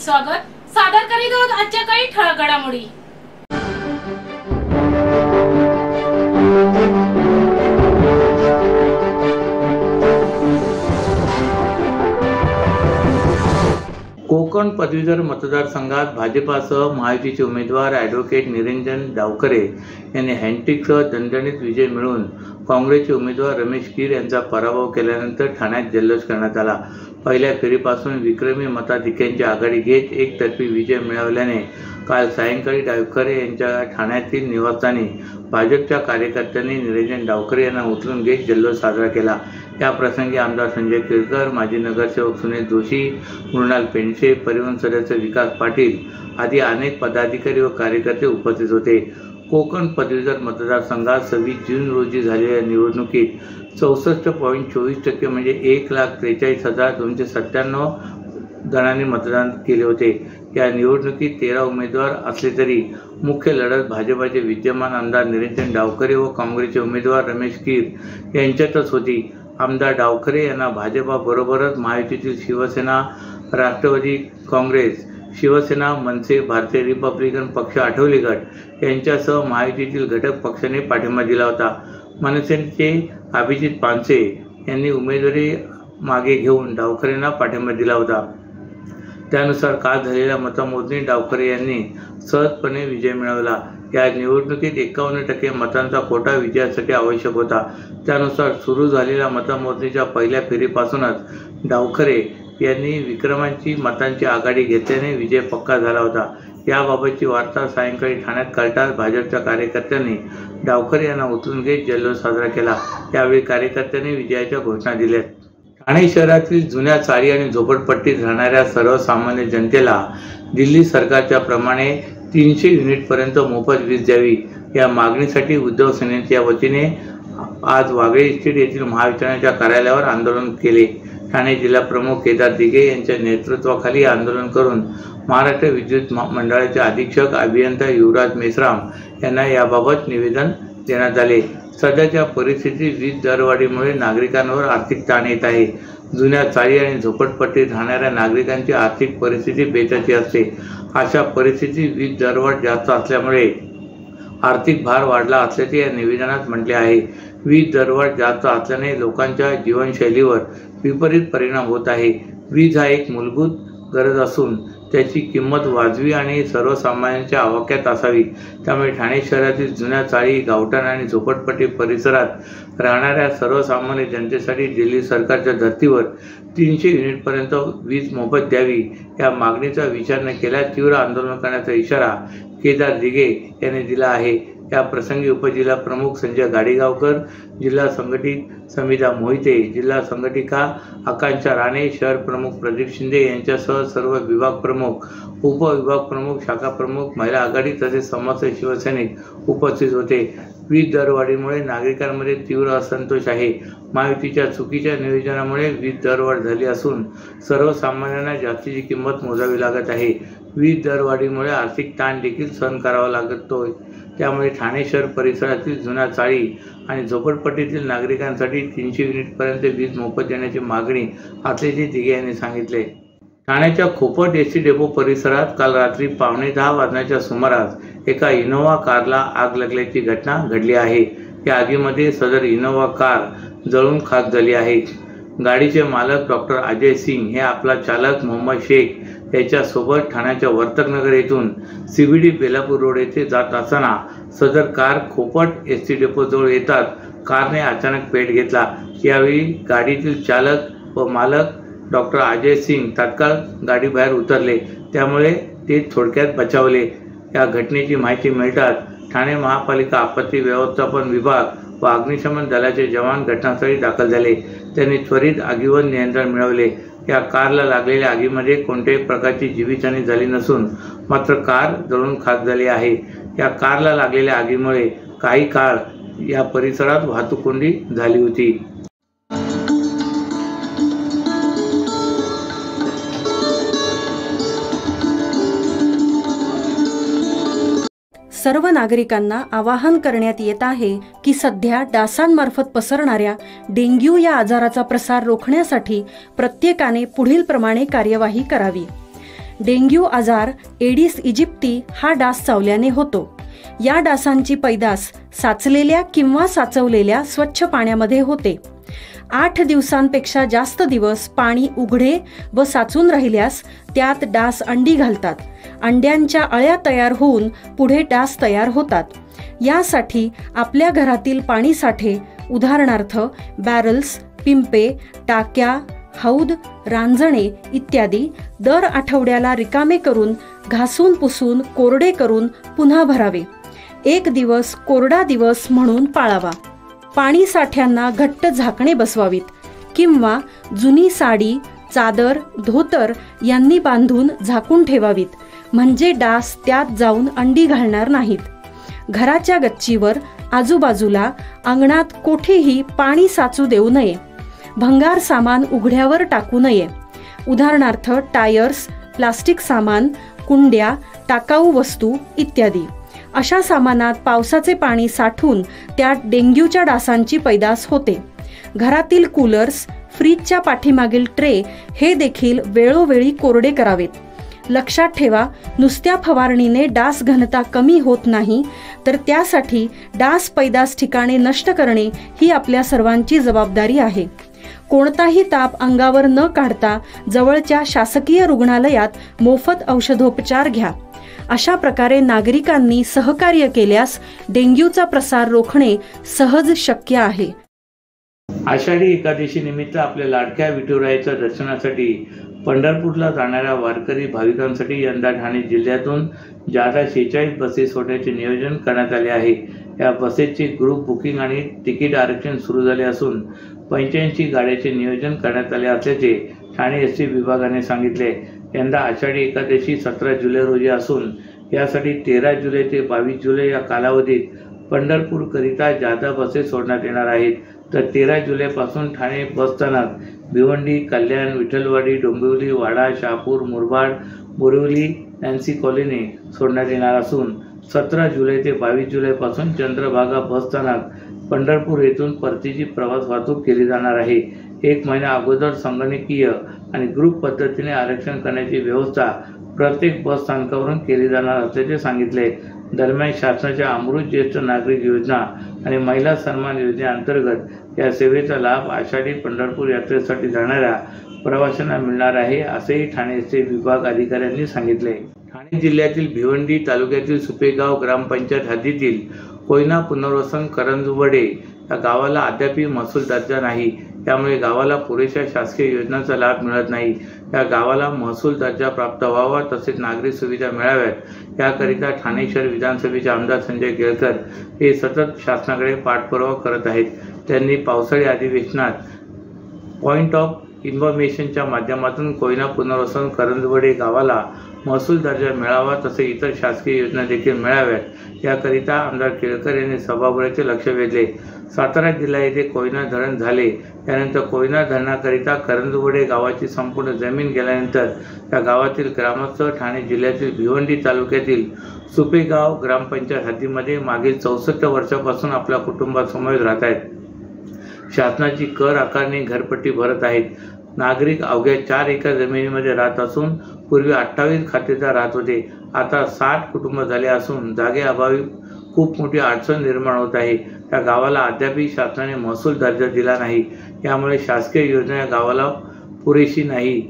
स्वागत सादर करीत आहोत आजच्या काही ठळक घडामोडी। कोकण पदवीधर मतदारसंघात भाजपासह महायुतीचे उमेदवार ॲडव्होकेट निरंजन डावखरे यांनी हॅन्डट्रिकसह दणदणीत विजय मिळवून काँग्रेसचे उमेदवार रमेश कीर यांचा पराभव केल्यानंतर ठाण्यात जल्लोष करण्यात आला। पहिल्या फेरीपासून विक्रमी मताधिक्यांची आघाडी घेत एकतर्फी विजय मिळवल्याने काल सायंकाळी डावखरे यांच्या ठाण्यातील निवासस्थानी भाजपच्या कार्यकर्त्यांनी निरंजन डावखरे यांना उचलून घेत जल्लोष साजरा केला। या प्रसंगी आमदार संजय केळकर, माजी नगरसेवक सुनील जोशी, मृणाल पेंडसे, परिवहन सदस्य विकास पाटील आदी अनेक पदाधिकारी व कार्यकर्ते उपस्थित होते। कोकण पदवीधर मतदारसंघात 26 जून रोजी झालेल्या निवडणुकीत 64.24% म्हणजे 1,43,297 जणांनी मतदान केले होते। या निवडणुकीत 13 उमेदवार असले तरी मुख्य लढत भाजपाचे विद्यमान आमदार निरंजन डावखरे व काँग्रेसचे उमेदवार रमेश कीर यांच्यातच होती। आमदार डावखरे यांना भाजपाबरोबरच महायुतीतील शिवसेना, राष्ट्रवादी काँग्रेस, शिवसेना, मनसे, भारतीय रिपब्लिकन पक्ष, आठवले गट यांच्यासह महायुतीतील घटक पक्षाने पाठिंबा दिला होता। मनसेचे अभिजित पानसे यांनी उमेदवारी मागे घेऊन डावखरेंना पाठिंबा दिला होता। त्यानुसार काल झालेल्या मतमोजणीत डावखरे यांनी सहजपणे विजय मिळवला। या निवडणुकीत 51% मतांचा कोटा विजयासाठी आवश्यक होता। त्यानुसार सुरू झालेल्या मतमोजणीच्या पहिल्या फेरीपासूनच डावखरे यांनी विक्रमांची मतांची आघाडी घेतल्याने विजय पक्का झाला होता। याबाबतची वार्ता सायंकाळी ठाण्यात कळताच भाजपच्या कार्यकर्त्यांनी डावखरे यांना उचलून घेत जल्लोष साजरा केला। यावेळी कार्यकर्त्यांनी विजयाच्या घोषणा दिल्या। ठाणे शहरातील जुन्या चाळी आणि झोपडपट्टीत राहणाऱ्या सर्वसामान्य जनतेला दिल्ली सरकारच्या प्रमाणे 300 युनिटपर्यंत मोफत वीज द्यावी या मागणीसाठी उद्धव सेनेच्या वतीने आज वागळे इस्टेट येथील महावितरणच्या कार्यालयावर आंदोलन केले। ठाणे जिल्हा प्रमुख केदार दिघे यांच्या नेतृत्वाखाली आंदोलन करून महाराष्ट्र विद्युत मंडळाचे अधीक्षक अभियंता युवराज मेश्राम यांना याबाबत निवेदन देण्यात आले। सध्याच्या परिस्थितीत वीज दरवाढीमुळे नागरिकांवर आर्थिक ताण येत आहे। जुन्या चाळी आणि झोपडपट्टीत राहणाऱ्या नागरिकांची आर्थिक परिस्थिती बेताची असते। अशा परिस्थितीत वीज दरवाढ जास्त असल्यामुळे आर्थिक भार वाढला असल्याचे या निवेदनात म्हटले आहे। वीज दरवाढ जास्त असल्याने लोकांच्या जीवनशैलीवर विपरीत परिणाम होत आहे। वीज हा एक मूलभूत गरज असून त्याची किंमत वाजवी आणि सर्वसामान्यांच्या आवाक्यात असावी। त्यामुळे ठाणे शहरातील जुन्या चाळी, गावठाण आणि झोपडपट्टी परिसरात राहणाऱ्या सर्वसामान्य जनतेसाठी दिल्ली सरकारच्या धर्तीवर 300 युनिटपर्यंत वीज मोफत द्यावी या मागणीचा विचार न केल्यास तीव्र आंदोलन करण्याचा इशारा केदार दिघे यांनी दिला आहे। या प्रसंगी उपजिल्हा प्रमुख संजय गाडीगावकर, जिल्हा संघटित समिता मोहिते, जिल्हा संघटिका आकांक्षा राणे, शहर प्रमुख प्रदीप शिंदे यांच्यासह सर्व विभाग प्रमुख, उपविभाग प्रमुख, शाखा प्रमुख, महिला आघाडी तसेच समस्त शिवसैनिक उपस्थित होते। वीज दरवाढीमुळे नागरिकांमध्ये तीव्र असंतोष आहे। महायुतीच्या चुकीच्या नियोजनामुळे वीज दरवाढ झाली असून सर्वसामान्यांना जास्तीची किंमत मोजावी लागत आहे। वीज दरवाढीमुळे आर्थिक ताण देखील सहन करावा लागतोय। त्यामुळे ठाणे शहर परिसरातील जुन्या चाळी आणि झोपडपट्टीतील नागरिकांसाठी 300 युनिटपर्यंत वीज मोफत देण्याची मागणी असल्याचे दिघे यांनी सांगितले। ठाण्याच्या खोपट एसटी डेपो परिसरात काल रात्री 9:15 वाजण्याच्या सुमारास एका इनोव्हा कारला आग लागल्याची घटना घडली आहे। या आगीमध्ये सदर इनोव्हा कार जळून खाक झाली आहे। गाडीचे मालक डॉक्टर अजय सिंग हे आपला चालक मोहम्मद शेख याच्यासोबत ठाण्याच्या वर्तकनगर येथून CBD बेलापूर रोड येथे जात असताना सदर कार खोपट एसटी डेपो जवळ येतात कारने अचानक पेट घेतला। यावेळी गाडीतील चालक व मालक डॉक्टर अजय सिंग तात्काळ गाडी बाहेर उतरले, त्यामुळे ते थोडक्यात बचावले। या घटनेची माहिती मिळताच ठाणे महापालिका आपत्ती व्यवस्थापन विभाग व अग्निशमन दलाचे जवान घटनास्थळी दाखल झाले। त्यांनी त्वरित आगीवर नियंत्रण मिळवले। या कारला लागलेल्या आगीमध्ये कोणत्याही प्रकारची जीवितहानी झाली नसून मात्र कार जळून खाक झाली आहे। या कारला लागलेल्या आगीमुळे काही काळ या परिसरात वाहतूक कोंडी झाली होती। सर्व नागरिकांना आवाहन करण्यात येत आहे की सध्या डासांमार्फत पसरणाऱ्या डेंग्यू या आजाराचा प्रसार रोखण्यासाठी प्रत्येकाने पुढील प्रमाणे कार्यवाही करावी। डेंग्यू आजार एडिस इजिप्ती हा डास चावल्याने होतो. या डासांची पैदास साचलेल्या किंवा साचवलेल्या स्वच्छ पाण्यामध्ये होते. 8 दिवसांपेक्षा जास्त दिवस पाणी उघडे व साचून राहिल्यास त्यात डास अंडी घालतात. अंड्यांच्या अळ्या तयार होऊन पुढे डास तयार होतात. यासाठी आपल्या घरातील पाणी साठे उदाहरणार्थ बॅरल्स, पिंपे, टाक्या, हौद, रांजणे इत्यादी दर आठवड्याला रिकामे करून घासून पुसून कोरडे करून पुन्हा भरावे. 1 दिवस कोरडा दिवस म्हणून पाळावा. पाणी साठ्यांना घट्ट झाकणे बसवावीत किंवा जुनी साडी, चादर, धोतर यांनी बांधून झाकून ठेवावीत, म्हणजे डास त्यात जाऊन अंडी घालणार नाहीत. घराच्या गच्चीवर, आजूबाजूला, अंगणात कोठेही पाणी साचू देऊ नये. भंगार सामान उघड्यावर टाकू नये. उदाहरणार्थ टायर्स, प्लास्टिक सामान, कुंड्या, टाकाऊ वस्तू इत्यादी. अशा सामानात पावसाचे पाणी साठून त्यात डेंग्यूच्या डासांची पैदास होते. घरातील कूलर्स, फ्रीजच्या पाठीमागील ट्रे हे देखील वेळोवेळी कोरडे करावेत. लक्षात ठेवा, नुसत्या फवारणीने डास घनता कमी होत नाही, तर त्यासाठी डास पैदास ठिकाणे नष्ट करणे ही आपल्या सर्वांची जबाबदारी आहे. कोणताही ताप अंगावर न काढता जवळच्या शासकीय रुग्णालयात मोफत औषधोपचार घ्या. अशा प्रकारे नागरिकांनी सहकार्य केल्यास डेंग्यूचा प्रसार रोखणे सहज शक्य आहे. आषाढी एकादशी निमित्त आपल्या लाडक्या विठुरायाच्या दर्शनासाठी पंढरपूरला जाणाऱ्या वारकरी भाविकांसाठी यंदा ठाणे जिल्ह्यातून जादा 46 बसेस सोडण्याचे नियोजन करण्यात आले आहे. या बसेसचे ग्रुप बुकिंग आणि तिकीट आरक्षण सुरू झाले असून 85 गाड्यांचे नियोजन करण्यात आले असल्याचे ठाणे एसटी विभागाने सांगितले. यंदा आषाढी एकादशी 17 जुलै रोजी असून यासाठी 13 जुलै ते 22 जुलै या कालावधीत पंढरपूरकरिता जादा बसेस सोडण्यात येणार आहेत. तर 13 जुलैपासून ठाणे बसस्थानक, भिवंडी, कल्याण, विठ्ठलवाडी, डोंबिवली, वाडा, शहापूर, मुरबाड, बोरिवली, नॅन्सी कॉलनी सोडण्यात येणार असून 17 जुलै ते 22 जुलैपासून चंद्रभागा बसस्थानक, पंढरपूर येथून परतीची प्रवास वाहतूक केली जाणार आहे. 1 महिना अगोदर संगणकीय आणि ग्रुप पद्धतीने आरक्षण करण्याची व्यवस्था प्रत्येक बस स्थानकावरून केली जाणार असल्याचे सांगितले. दरम्यान शासनाच्या अमृत ज्येष्ठ नागरिक योजना आणि महिला सन्मान योजनेअंतर्गत या सेवेचा लाभ आषाढी पंढरपूर यात्रेसाठी जाणाऱ्या प्रवाशांना मिळणार आहे, असेही ठाणे विभाग अधिकाऱ्यांनी सांगितले. ठाणे जिल्ह्यातील भिवंडी तालुक्यातील सुपेगाव ग्रामपंचायत हद्दीतील कोयना पुनर्वसन करंजवडे या गावाला अद्याप महसूल दर्जा नाही. त्यामुळे गावाला पुरेशा शासकीय योजनांचा लाभ मिळत नाही. या गावाला महसूल दर्जा प्राप्त व्हावा तसेच नागरी सुविधा मिळाव्यात याकरिता ठाणे शहर विधानसभेचे आमदार संजय केळकर हे सतत शासनाकडे पाठपुरावा करत आहेत. त्यांनी पावसाळी अधिवेशनात पॉइंट ऑफ इन्फॉर्मेशनच्या माध्यमातून कोयना पुनर्वसन करंजवडे गावाला महसूल दर्जा मिळावा तसे इतर शासकीय योजना देखील मिळाव्यात याकरिता आमदार केळकर यांनी सभागृहाचे लक्ष वेधले. सातारा जिल्हा येथे कोयना धरण झाले त्यानंतर कोयना धरणाकरिता करंजवडे गावाची संपूर्ण जमीन गेल्यानंतर त्या गावातील ग्रामस्थ ठाणे जिल्ह्यातील भिवंडी तालुक्यातील सुपेगाव ग्रामपंचायत हद्दीमध्ये मागील 64 वर्षापासून आपल्या कुटुंबासमवेत राहत आहेत. शासनाची कर आकारणी घरपट्टी भरत आहेत. नागरिक अवघ्या 4 एकर जमिनीमध्ये राहत असून पूर्वी 28 खातेदार राहत होते. आता 60 कुटुंब झाले असून जागेअभावी खूप मोठी अडचण निर्माण होत आहे. त्या गावाला अद्यापही शासनाने महसूल दर्जा दिला नाही. यामुळे शासकीय योजना या गावाला पुरेशी नाही.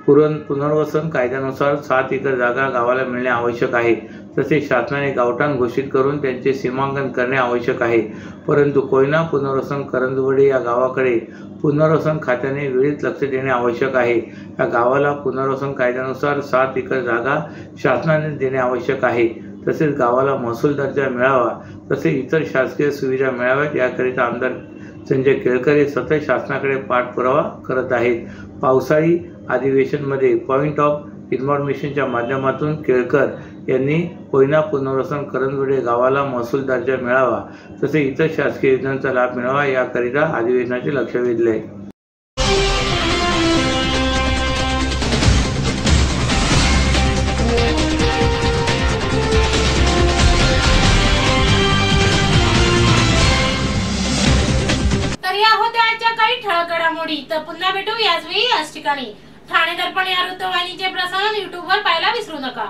पुनर्वसन कायद्यानुसार 7 एकर जागा गावाला मिळणे आवश्यक आहे. तसेच शासनाने गावठाण घोषित करून त्यांचे सीमांकन करणे आवश्यक आहे. परंतु कोयना पुनर्वसन करंजवडे या गावाकडे पुनर्वसन खात्याने वेळीच लक्ष देणे आवश्यक आहे. या गावाला पुनर्वसन कायद्यानुसार 7 एकर जागा शासनाने देणे आवश्यक आहे. तसेच गावाला महसूल दर्जा मिळावा तसे इतर शासकीय सुविधा मिळाव्यात याकरिता आमदार संजय केळकर हे सतत शासनाकडे पाठपुरावा करत आहेत. पावसाळी अधिवेशनमध्ये पॉइंट ऑफ इन्फॉर्मेशनच्या माध्यमातून केळकर यांनी कोयना पुनर्वसन करंजवडे गावाला महसूल दर्जा मिळावा तसे इतर शासकीय योजनांचा लाभ मिळावा याकरिता अधिवेशनाचे लक्ष वेधले. तर या होत्या आजच्या काही ठळक घडामोडी. तर पुन्हा भेटू याच वेळी याच ठिकाणी. ठाणे दर्पण या वृत्तवाहिनीचे प्रसारण YouTube वर पाहायला विसरू नका.